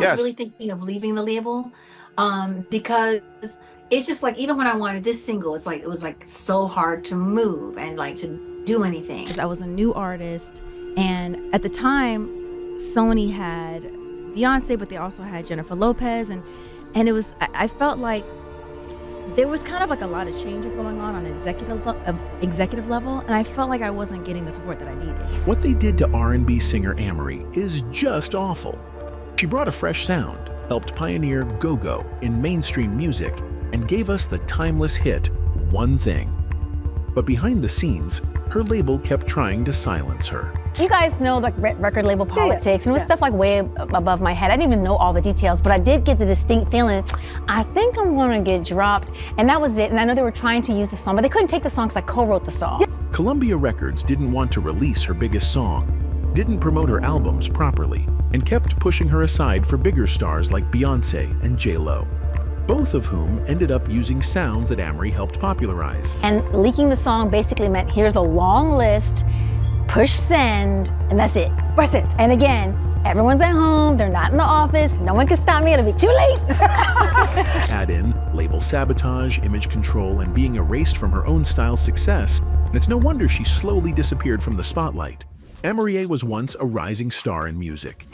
was really Yes. thinking of leaving the label, because it's just like even when I wanted this single, it's like it was like so hard to move and like to do anything. I was a new artist, and at the time, Sony had Beyoncé, but they also had Jennifer Lopez, and it was I felt like there was kind of like a lot of changes going on an executive level, and I felt like I wasn't getting the support that I needed. What they did to R&B singer Amerie is just awful. She brought a fresh sound, helped pioneer GoGo in mainstream music, and gave us the timeless hit, One Thing. But behind the scenes, her label kept trying to silence her. You guys know like record label politics, and it was stuff like way above my head. I didn't even know all the details, but I did get the distinct feeling, I think I'm gonna get dropped, and that was it. And I know they were trying to use the song, but they couldn't take the song because I co-wrote the song. Columbia Records didn't want to release her biggest song, didn't promote her albums properly, and kept pushing her aside for bigger stars like Beyoncé and JLo, both of whom ended up using sounds that Amerie helped popularize. And leaking the song basically meant here's a long list, push send, and that's it. That's it. And again, everyone's at home, they're not in the office, no one can stop me, it'll be too late. Add in label sabotage, image control, and being erased from her own style's success, and it's no wonder she slowly disappeared from the spotlight. Amerie was once a rising star in music.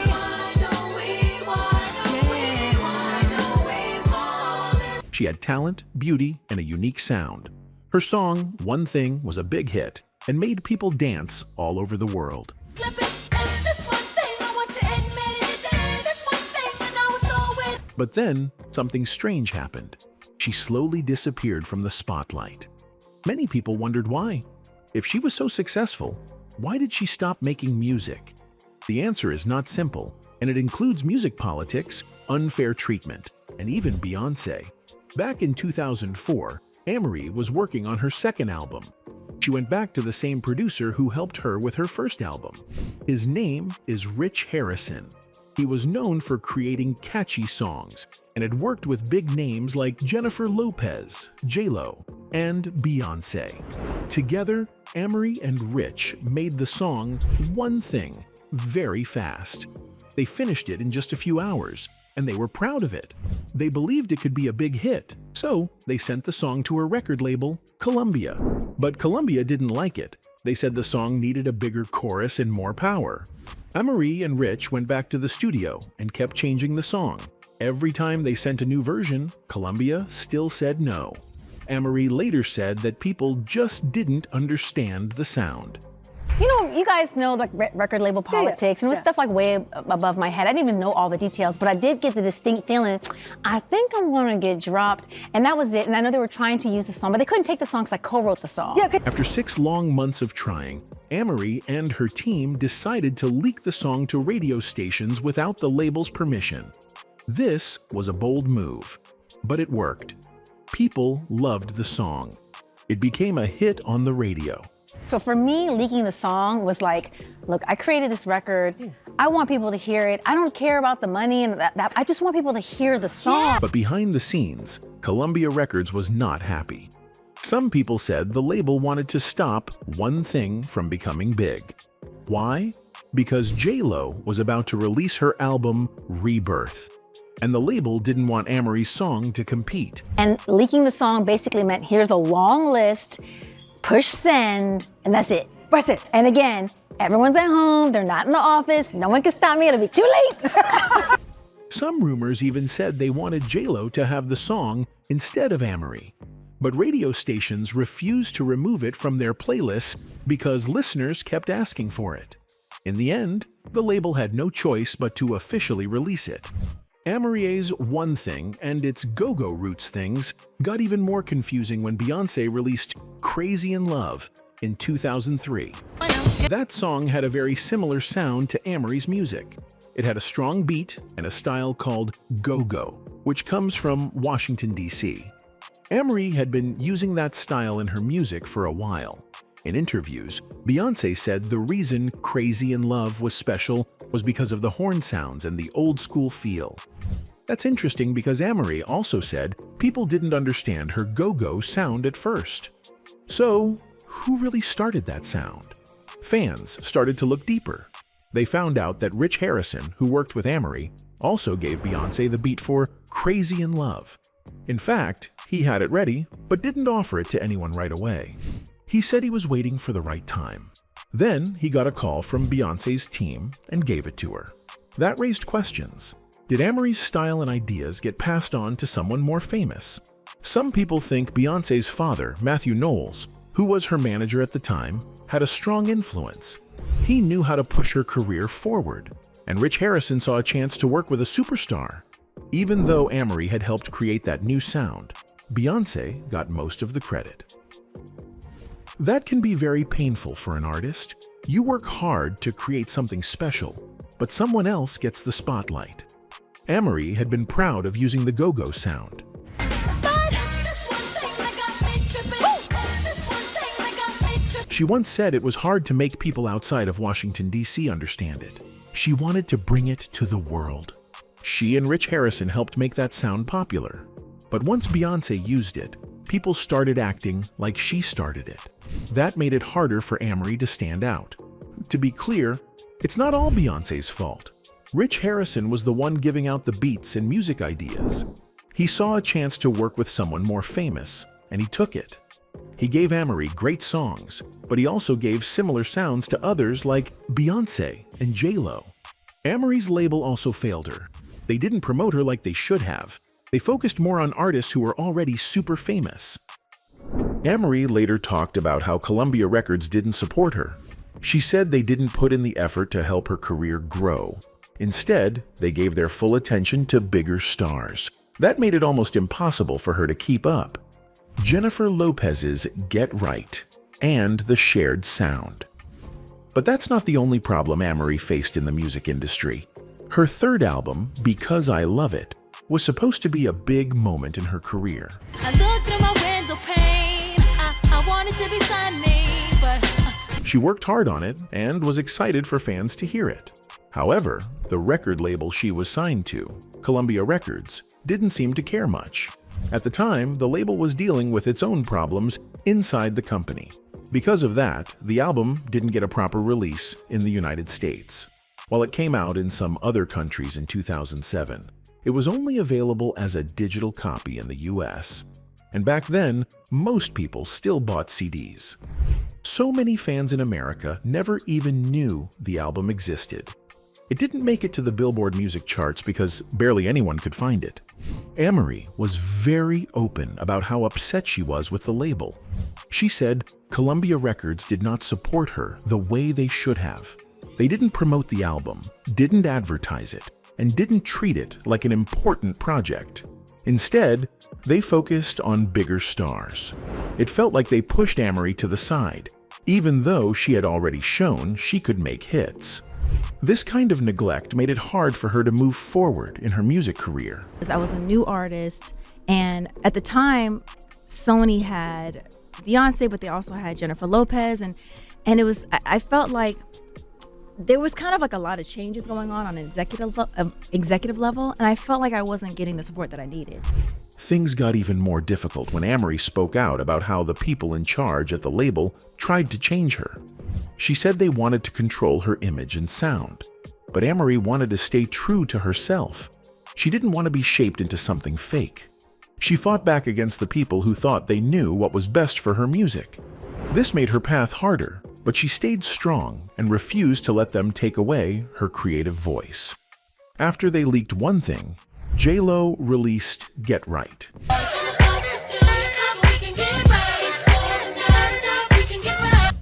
She had talent, beauty, and a unique sound. Her song, One Thing, was a big hit and made people dance all over the world. But then, something strange happened. She slowly disappeared from the spotlight. Many people wondered why. If she was so successful, why did she stop making music? The answer is not simple, and it includes music politics, unfair treatment, and even Beyoncé. Back in 2004, Amerie was working on her second album. She went back to the same producer who helped her with her first album. His name is Rich Harrison. He was known for creating catchy songs and had worked with big names like Jennifer Lopez, JLo, and Beyoncé. Together, Amerie and Rich made the song One Thing very fast. They finished it in just a few hours, and they were proud of it. They believed it could be a big hit, so they sent the song to her record label, Columbia. But Columbia didn't like it. They said the song needed a bigger chorus and more power. Amerie and Rich went back to the studio and kept changing the song. Every time they sent a new version, Columbia still said no. Amerie later said that people just didn't understand the sound. You know, you guys know like record label politics, and it was stuff like way above my head. I didn't even know all the details, but I did get the distinct feeling, I think I'm gonna get dropped, and that was it. And I know they were trying to use the song, but they couldn't take the song because I co-wrote the song. After 6 long months of trying, Amerie and her team decided to leak the song to radio stations without the label's permission. This was a bold move, but it worked. People loved the song. It became a hit on the radio. So for me, leaking the song was like, look, I created this record. I want people to hear it. I don't care about the money and that. I just want people to hear the song. But behind the scenes, Columbia Records was not happy. Some people said the label wanted to stop One Thing from becoming big. Why? Because JLo was about to release her album Rebirth, and the label didn't want Amerie's song to compete. And leaking the song basically meant here's a long list, push send, and that's it. That's it. And again, everyone's at home, they're not in the office, no one can stop me, it'll be too late. Some rumors even said they wanted JLo to have the song instead of Amerie. But radio stations refused to remove it from their playlists because listeners kept asking for it. In the end, the label had no choice but to officially release it. Amerie's One Thing and its GoGo-Roots things got even more confusing when Beyoncé released Crazy in Love in 2003. That song had a very similar sound to Amerie's music. It had a strong beat and a style called GoGo, which comes from Washington, D.C. Amerie had been using that style in her music for a while. In interviews, Beyoncé said the reason Crazy in Love was special was because of the horn sounds and the old-school feel. That's interesting because Amerie also said people didn't understand her go-go sound at first. So, who really started that sound? Fans started to look deeper. They found out that Rich Harrison, who worked with Amerie, also gave Beyoncé the beat for Crazy in Love. In fact, he had it ready, but didn't offer it to anyone right away. He said he was waiting for the right time. Then he got a call from Beyoncé's team and gave it to her. That raised questions. Did Amerie's style and ideas get passed on to someone more famous? Some people think Beyoncé's father, Matthew Knowles, who was her manager at the time, had a strong influence. He knew how to push her career forward, and Rich Harrison saw a chance to work with a superstar. Even though Amerie had helped create that new sound, Beyoncé got most of the credit. That can be very painful for an artist. You work hard to create something special, but someone else gets the spotlight. Amerie had been proud of using the GoGo sound. She once said it was hard to make people outside of Washington, D.C. understand it. She wanted to bring it to the world. She and Rich Harrison helped make that sound popular. But once Beyoncé used it, people started acting like she started it. That made it harder for Amerie to stand out. To be clear, it's not all Beyoncé's fault. Rich Harrison was the one giving out the beats and music ideas. He saw a chance to work with someone more famous, and he took it. He gave Amerie great songs, but he also gave similar sounds to others like Beyoncé and JLo. Amerie's label also failed her. They didn't promote her like they should have. They focused more on artists who were already super famous. Amerie later talked about how Columbia Records didn't support her. She said they didn't put in the effort to help her career grow. Instead, they gave their full attention to bigger stars. That made it almost impossible for her to keep up. Jennifer Lopez's Get Right, and the shared sound. But that's not the only problem Amerie faced in the music industry. Her third album, Because I Love It, was supposed to be a big moment in her career. I looked through my window pane, I wanted to be sunny, but She worked hard on it and was excited for fans to hear it. However, the record label she was signed to, Columbia Records, didn't seem to care much. At the time, the label was dealing with its own problems inside the company. Because of that, the album didn't get a proper release in the United States. While it came out in some other countries in 2007, it was only available as a digital copy in the US. And back then, most people still bought CDs. So many fans in America never even knew the album existed. It didn't make it to the Billboard music charts because barely anyone could find it. Amerie was very open about how upset she was with the label. She said Columbia Records did not support her the way they should have. They didn't promote the album, didn't advertise it, and didn't treat it like an important project. Instead, they focused on bigger stars. It felt like they pushed Amerie to the side, even though she had already shown she could make hits. This kind of neglect made it hard for her to move forward in her music career. I was a new artist, and at the time, Sony had Beyoncé, but they also had Jennifer Lopez, and it was, I felt like there was kind of like a lot of changes going on an executive level, and I felt like I wasn't getting the support that I needed. Things got even more difficult when Amerie spoke out about how the people in charge at the label tried to change her. She said they wanted to control her image and sound, but Amerie wanted to stay true to herself. She didn't want to be shaped into something fake. She fought back against the people who thought they knew what was best for her music. This made her path harder, but she stayed strong and refused to let them take away her creative voice. After they leaked one thing, JLo released Get Right.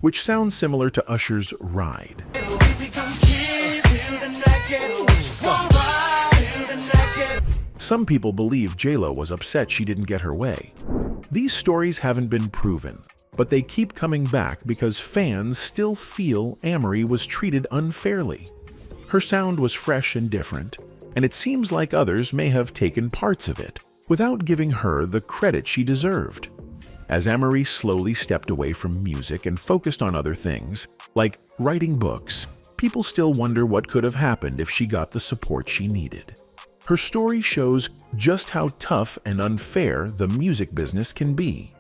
Which sounds similar to Usher's Ride. Some people believe JLo was upset she didn't get her way. These stories haven't been proven, but they keep coming back because fans still feel Amerie was treated unfairly. Her sound was fresh and different, and it seems like others may have taken parts of it without giving her the credit she deserved. As Amerie slowly stepped away from music and focused on other things, like writing books, people still wonder what could have happened if she got the support she needed. Her story shows just how tough and unfair the music business can be,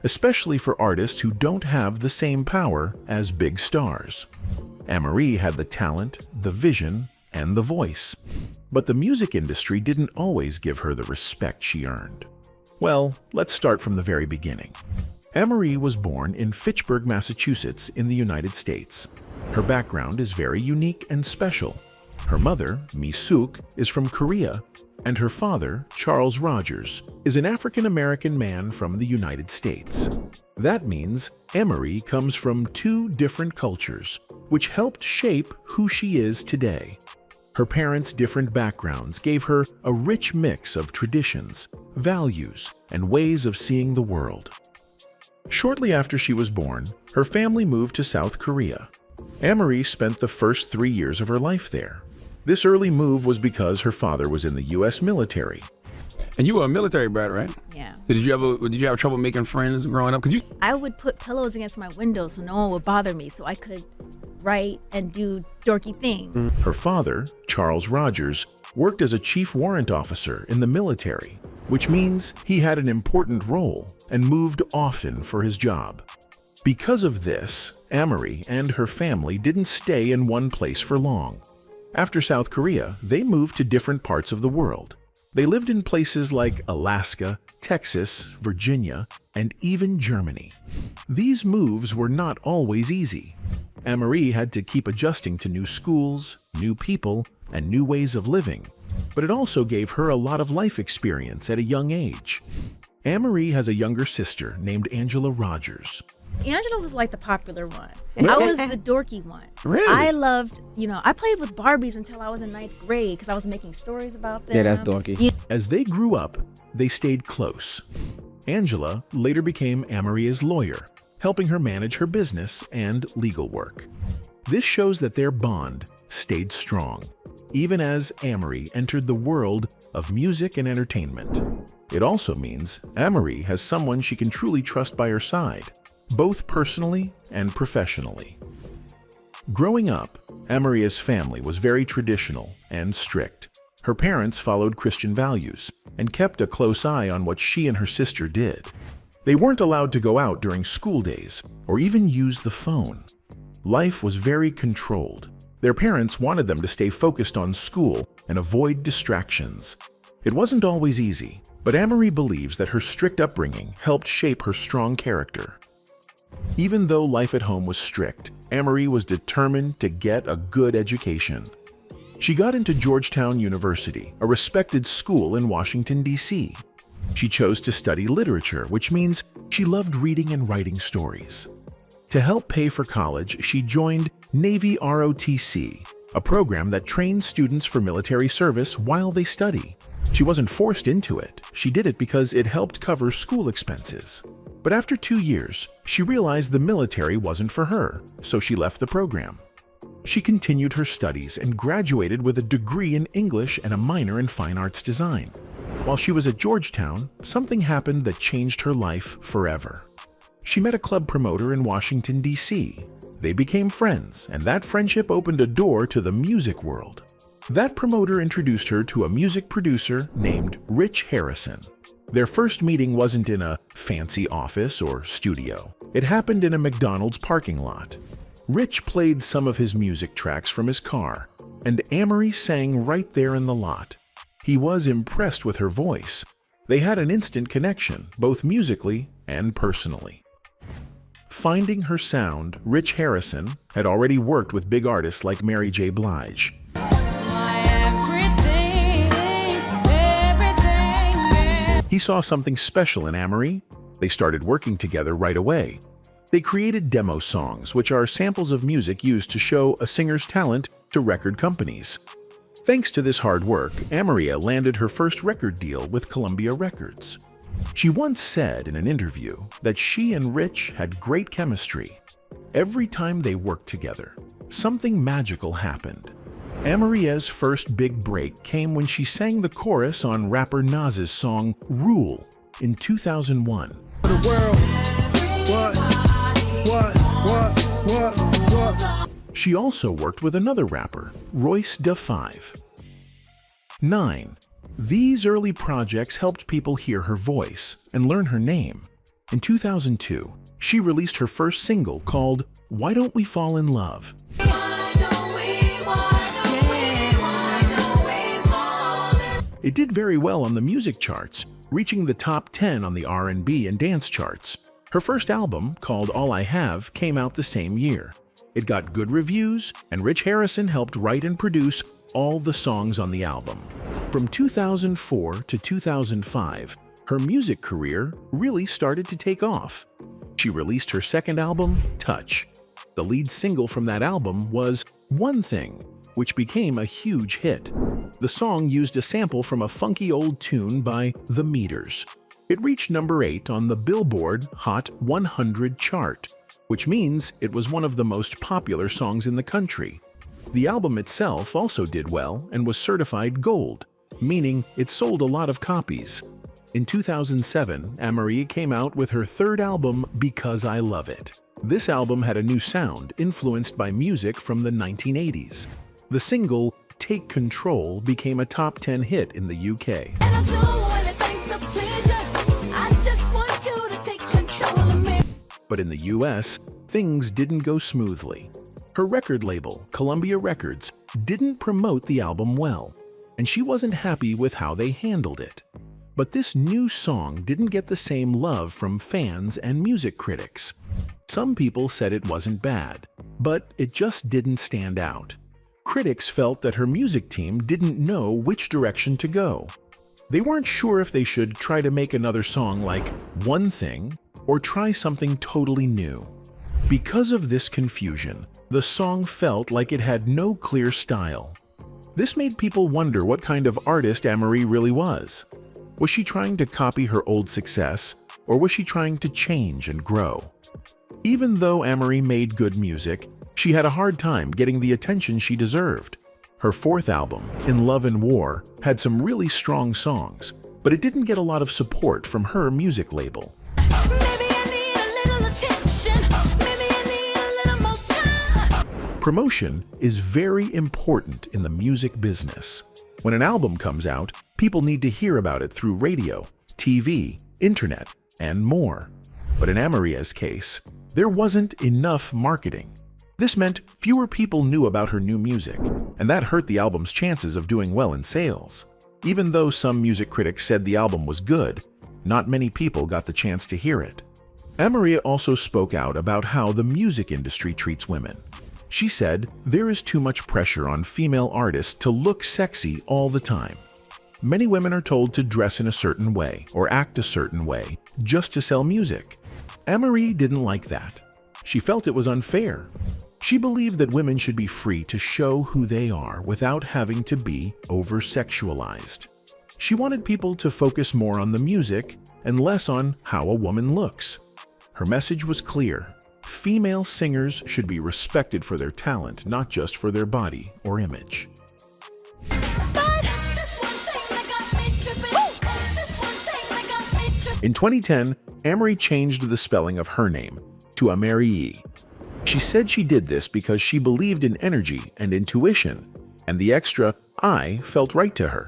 especially for artists who don't have the same power as big stars. Amerie had the talent, the vision, and the voice. But the music industry didn't always give her the respect she earned. Well, let's start from the very beginning. Amerie was born in Fitchburg, Massachusetts, in the United States. Her background is very unique and special. Her mother, Mi-suk, is from Korea, and her father, Charles Rogers, is an African-American man from the United States. That means Amerie comes from two different cultures, which helped shape who she is today. Her parents' different backgrounds gave her a rich mix of traditions, values, and ways of seeing the world. Shortly after she was born, her family moved to South Korea. Amerie spent the first 3 years of her life there. This early move was because her father was in the U.S. military. And you were a military brat, right? Yeah. So did you have trouble making friends growing up? I would put pillows against my window so no one would bother me, so I could write and do dorky things. Her father, Charles Rogers, worked as a chief warrant officer in the military, which means he had an important role and moved often for his job. Because of this, Amerie and her family didn't stay in one place for long. After South Korea, they moved to different parts of the world. They lived in places like Alaska, Texas, Virginia, and even Germany. These moves were not always easy. Amerie had to keep adjusting to new schools, new people, and new ways of living, but it also gave her a lot of life experience at a young age. Amerie has a younger sister named Angela Rogers. Angela was like the popular one. I was the dorky one. Really? I loved, I played with Barbies until I was in 9th grade because I was making stories about them. Yeah, that's dorky. As they grew up, they stayed close. Angela later became Amerie's lawyer, helping her manage her business and legal work. This shows that their bond stayed strong, even as Amerie entered the world of music and entertainment. It also means Amerie has someone she can truly trust by her side, both personally and professionally. Growing up, Amerie's family was very traditional and strict. Her parents followed Christian values and kept a close eye on what she and her sister did. They weren't allowed to go out during school days or even use the phone. Life was very controlled. Their parents wanted them to stay focused on school and avoid distractions. It wasn't always easy, but Amerie believes that her strict upbringing helped shape her strong character. Even though life at home was strict, Amerie was determined to get a good education. She got into Georgetown University, a respected school in Washington, D.C. She chose to study literature, which means she loved reading and writing stories. To help pay for college, she joined Navy ROTC, a program that trains students for military service while they study. She wasn't forced into it. She did it because it helped cover school expenses. But after 2 years, she realized the military wasn't for her, so she left the program. She continued her studies and graduated with a degree in English and a minor in fine arts design. While she was at Georgetown, something happened that changed her life forever. She met a club promoter in Washington, D.C. They became friends, and that friendship opened a door to the music world. That promoter introduced her to a music producer named Rich Harrison. Their first meeting wasn't in a fancy office or studio. It happened in a McDonald's parking lot. Rich played some of his music tracks from his car, and Amerie sang right there in the lot. He was impressed with her voice. They had an instant connection, both musically and personally. Finding her sound, Rich Harrison had already worked with big artists like Mary J. Blige. He saw something special in Amerie. They started working together right away. They created demo songs, which are samples of music used to show a singer's talent to record companies. Thanks to this hard work, Amerie landed her first record deal with Columbia Records. She once said in an interview that she and Rich had great chemistry. Every time they worked together, something magical happened. Amerie's first big break came when she sang the chorus on rapper Nas's song Rule in 2001. She also worked with another rapper, Royce da 5. 9. These early projects helped people hear her voice and learn her name. In 2002, she released her first single called Why Don't We Fall in Love. It did very well on the music charts, reaching the top 10 on the R&B and dance charts. Her first album, called All I Have, came out the same year. It got good reviews, and Rich Harrison helped write and produce all the songs on the album. From 2004 to 2005, her music career really started to take off. She released her second album, Touch. The lead single from that album was One Thing, which became a huge hit. The song used a sample from a funky old tune by The Meters. It reached number 8 on the Billboard Hot 100 chart, which means it was one of the most popular songs in the country. The album itself also did well and was certified gold, meaning it sold a lot of copies. In 2007, Amerie came out with her third album, Because I Love It. This album had a new sound influenced by music from the 1980s. The single, Take Control, became a top 10 hit in the UK. And I'll do anything to please you. I just want you to take control of me. But in the US, things didn't go smoothly. Her record label, Columbia Records, didn't promote the album well, and she wasn't happy with how they handled it. But this new song didn't get the same love from fans and music critics. Some people said it wasn't bad, but it just didn't stand out. Critics felt that her music team didn't know which direction to go. They weren't sure if they should try to make another song like One Thing or try something totally new. Because of this confusion, the song felt like it had no clear style. This made people wonder what kind of artist Amerie really was. Was she trying to copy her old success, or was she trying to change and grow? Even though Amerie made good music, she had a hard time getting the attention she deserved. Her fourth album, In Love and War, had some really strong songs, but it didn't get a lot of support from her music label. Maybe I need a little attention. Maybe I need a little more time. Promotion is very important in the music business. When an album comes out, people need to hear about it through radio, TV, internet, and more. But in Amerie's case, there wasn't enough marketing. This meant fewer people knew about her new music, and that hurt the album's chances of doing well in sales. Even though some music critics said the album was good, not many people got the chance to hear it. Amerie also spoke out about how the music industry treats women. She said there is too much pressure on female artists to look sexy all the time. Many women are told to dress in a certain way or act a certain way just to sell music. Amerie didn't like that. She felt it was unfair. She believed that women should be free to show who they are without having to be over-sexualized. She wanted people to focus more on the music and less on how a woman looks. Her message was clear. Female singers should be respected for their talent, not just for their body or image. But this one thing that got me tripping. This one thing that got me tripping. In 2010, Amerie changed the spelling of her name to Amerie. She said she did this because she believed in energy and intuition, and the extra I felt right to her.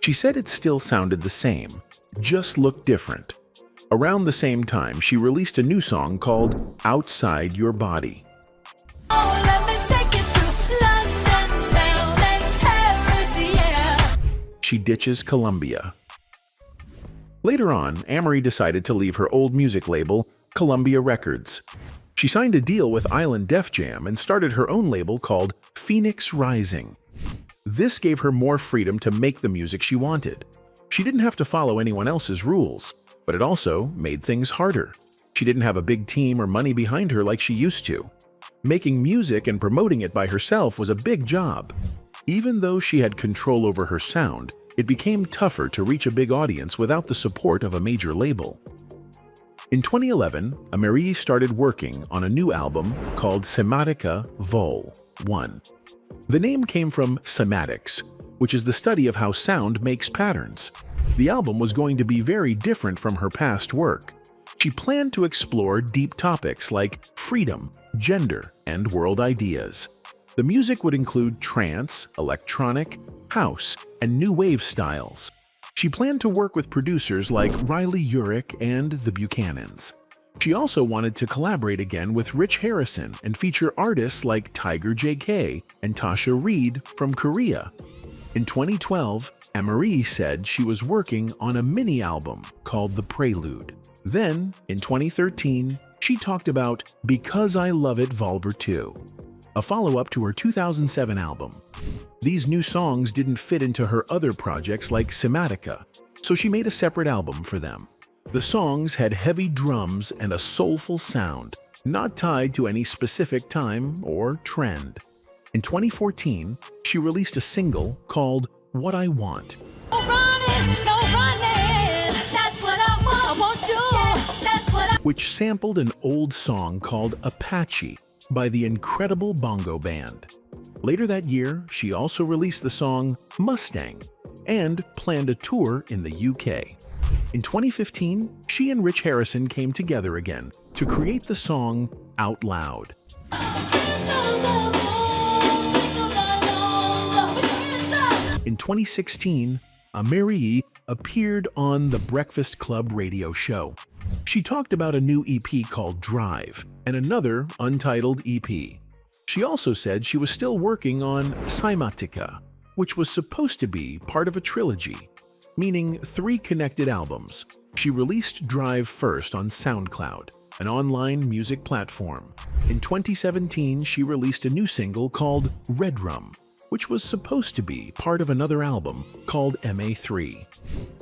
She said it still sounded the same, just looked different. Around the same time, she released a new song called Outside Your Body. Oh, let me take you to London, down in Paris, yeah. She ditches Columbia. Later on, Amerie decided to leave her old music label, Columbia Records. She signed a deal with Island Def Jam and started her own label called Phoenix Rising. This gave her more freedom to make the music she wanted. She didn't have to follow anyone else's rules, but it also made things harder. She didn't have a big team or money behind her like she used to. Making music and promoting it by herself was a big job. Even though she had control over her sound, it became tougher to reach a big audience without the support of a major label. In 2011, Amerie started working on a new album called Semantica Vol. 1. The name came from semantics, which is the study of how sound makes patterns. The album was going to be very different from her past work. She planned to explore deep topics like freedom, gender, and world ideas. The music would include trance, electronic, house, and new wave styles. She planned to work with producers like Riley Urich and the Buchanans. She also wanted to collaborate again with Rich Harrison and feature artists like Tiger JK and Tasha Reid from Korea. In 2012, Amerie said she was working on a mini album called The Prelude. Then, in 2013, she talked about Because I Love It Volver 2, a follow-up to her 2007 album. These new songs didn't fit into her other projects like Simatica, so she made a separate album for them. The songs had heavy drums and a soulful sound, not tied to any specific time or trend. In 2014, she released a single called What I Want, No running, no running. That's what I want. I want you. Yeah, that's what I which sampled an old song called Apache by the incredible Bongo Band. Later that year, she also released the song Mustang and planned a tour in the UK. In 2015, she and Rich Harrison came together again to create the song Out Loud. In 2016, Amerie appeared on the Breakfast Club radio show. She talked about a new EP called Drive and another untitled EP. She also said she was still working on Simatica, which was supposed to be part of a trilogy, meaning 3 connected albums. She released Drive first on SoundCloud, an online music platform. In 2017, she released a new single called Red Rum, which was supposed to be part of another album called MA3.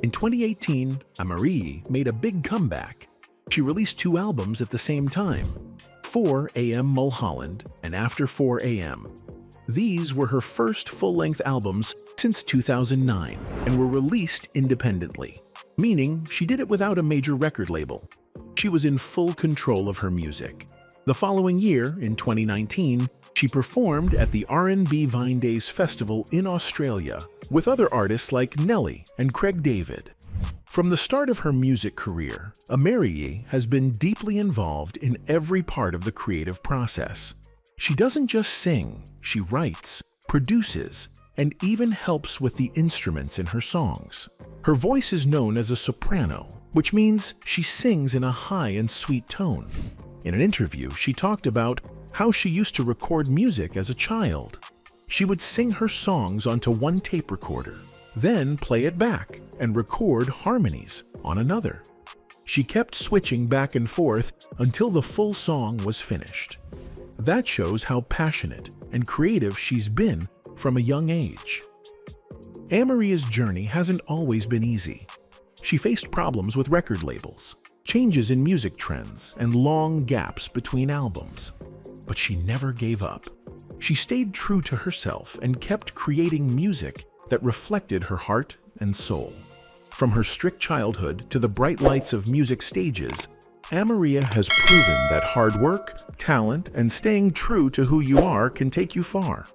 In 2018, Amerie made a big comeback. She released 2 albums at the same time, 4 AM Mulholland and After 4 AM. These were her first full-length albums since 2009 and were released independently, meaning she did it without a major record label. She was in full control of her music. The following year, in 2019, she performed at the R&B Vine Days Festival in Australia with other artists like Nelly and Craig David. From the start of her music career, Amerie has been deeply involved in every part of the creative process. She doesn't just sing, she writes, produces, and even helps with the instruments in her songs. Her voice is known as a soprano, which means she sings in a high and sweet tone. In an interview, she talked about how she used to record music as a child. She would sing her songs onto one tape recorder, then play it back and record harmonies on another. She kept switching back and forth until the full song was finished. That shows how passionate and creative she's been from a young age. Amerie's journey hasn't always been easy. She faced problems with record labels, changes in music trends, and long gaps between albums. But she never gave up. She stayed true to herself and kept creating music that reflected her heart and soul. From her strict childhood to the bright lights of music stages, Amerie has proven that hard work, talent, and staying true to who you are can take you far.